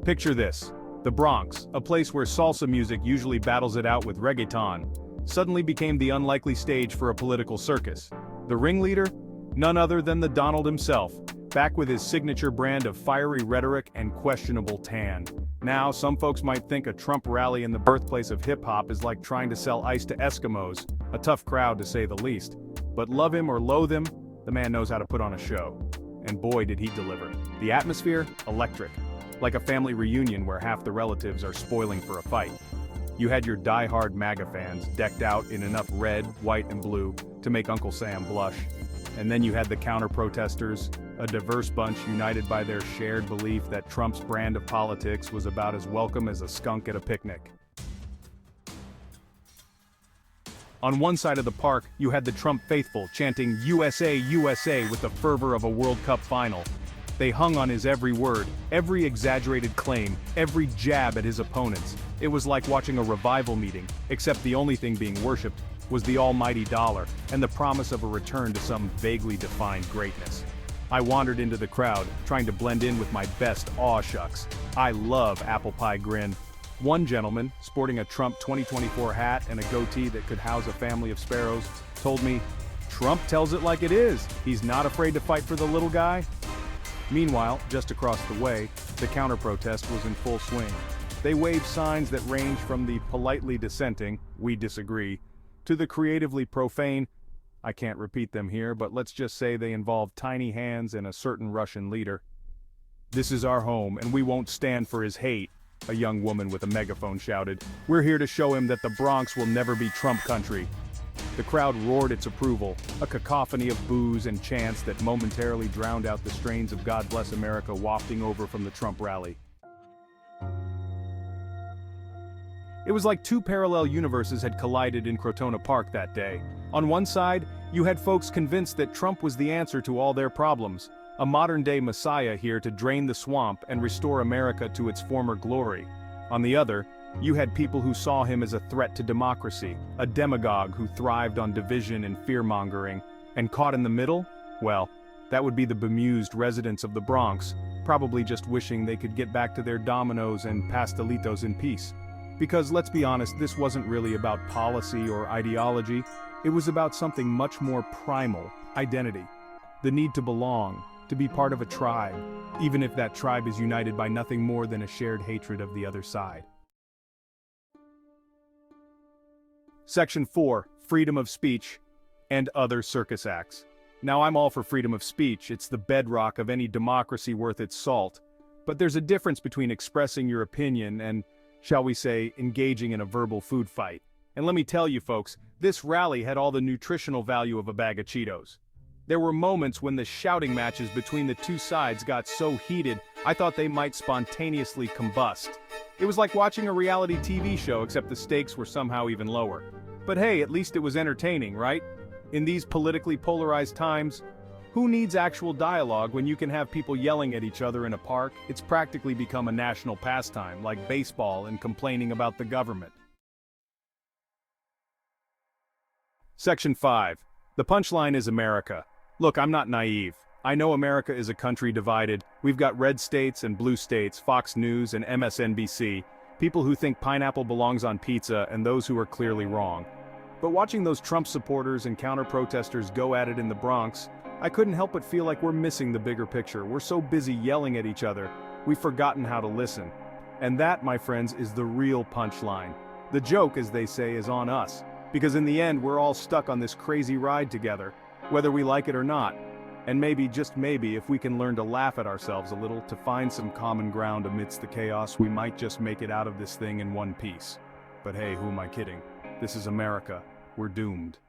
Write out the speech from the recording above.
Picture this. The Bronx, a place where salsa music usually battles it out with reggaeton, suddenly became the unlikely stage for a political circus. The ringleader? None other than the Donald himself, back with his signature brand of fiery rhetoric and questionable tan. Now, some folks might think a Trump rally in the birthplace of hip-hop is like trying to sell ice to Eskimos, a tough crowd to say the least. But love him or loathe him, the man knows how to put on a show. And boy did he deliver. The atmosphere? Electric. Like a family reunion where half the relatives are spoiling for a fight. You had your die-hard MAGA fans decked out in enough red, white, and blue to make Uncle Sam blush. And then you had the counter-protesters, a diverse bunch united by their shared belief that Trump's brand of politics was about as welcome as a skunk at a picnic. On one side of the park, you had the Trump faithful chanting USA, USA with the fervor of a World Cup final. They hung on his every word, every exaggerated claim, every jab at his opponents. It was like watching a revival meeting, except the only thing being worshipped was the almighty dollar and the promise of a return to some vaguely defined greatness. I wandered into the crowd, trying to blend in with my best aw shucks. I love apple pie grin. One gentleman, sporting a Trump 2024 hat and a goatee that could house a family of sparrows, told me, "Trump tells it like it is. He's not afraid to fight for the little guy." Meanwhile, just across the way, the counter-protest was in full swing. They waved signs that ranged from the politely dissenting, "We disagree," to the creatively profane, I can't repeat them here, but let's just say they involved tiny hands and a certain Russian leader. "This is our home, and we won't stand for his hate," a young woman with a megaphone shouted. "We're here to show him that the Bronx will never be Trump country." The crowd roared its approval, a cacophony of boos and chants that momentarily drowned out the strains of God Bless America wafting over from the Trump rally. It was like two parallel universes had collided in Crotona Park that day. On one side, you had folks convinced that Trump was the answer to all their problems, a modern-day messiah here to drain the swamp and restore America to its former glory. On the other, you had people who saw him as a threat to democracy, a demagogue who thrived on division and fear-mongering. And caught in the middle? Well, that would be the bemused residents of the Bronx, probably just wishing they could get back to their dominoes and pastelitos in peace. Because let's be honest, this wasn't really about policy or ideology, it was about something much more primal, identity. The need to belong, to be part of a tribe, even if that tribe is united by nothing more than a shared hatred of the other side. Section 4, Freedom of Speech and Other Circus Acts. Now I'm all for freedom of speech, it's the bedrock of any democracy worth its salt. But there's a difference between expressing your opinion and, shall we say, engaging in a verbal food fight. And let me tell you folks, this rally had all the nutritional value of a bag of Cheetos. There were moments when the shouting matches between the two sides got so heated, I thought they might spontaneously combust. It was like watching a reality TV show, except the stakes were somehow even lower. But hey, at least it was entertaining, right? In these politically polarized times, who needs actual dialogue when you can have people yelling at each other in a park? It's practically become a national pastime, like baseball and complaining about the government. Section 5. The punchline is America. Look, I'm not naive. I know America is a country divided. We've got red states and blue states, Fox News and MSNBC, people who think pineapple belongs on pizza and those who are clearly wrong. But watching those Trump supporters and counter-protesters go at it in the Bronx, I couldn't help but feel like we're missing the bigger picture. We're so busy yelling at each other, we've forgotten how to listen. And that, my friends, is the real punchline. The joke, as they say, is on us. Because in the end, we're all stuck on this crazy ride together, whether we like it or not. And maybe, just maybe, if we can learn to laugh at ourselves a little, to find some common ground amidst the chaos, we might just make it out of this thing in one piece. But hey, who am I kidding? This is America. We're doomed.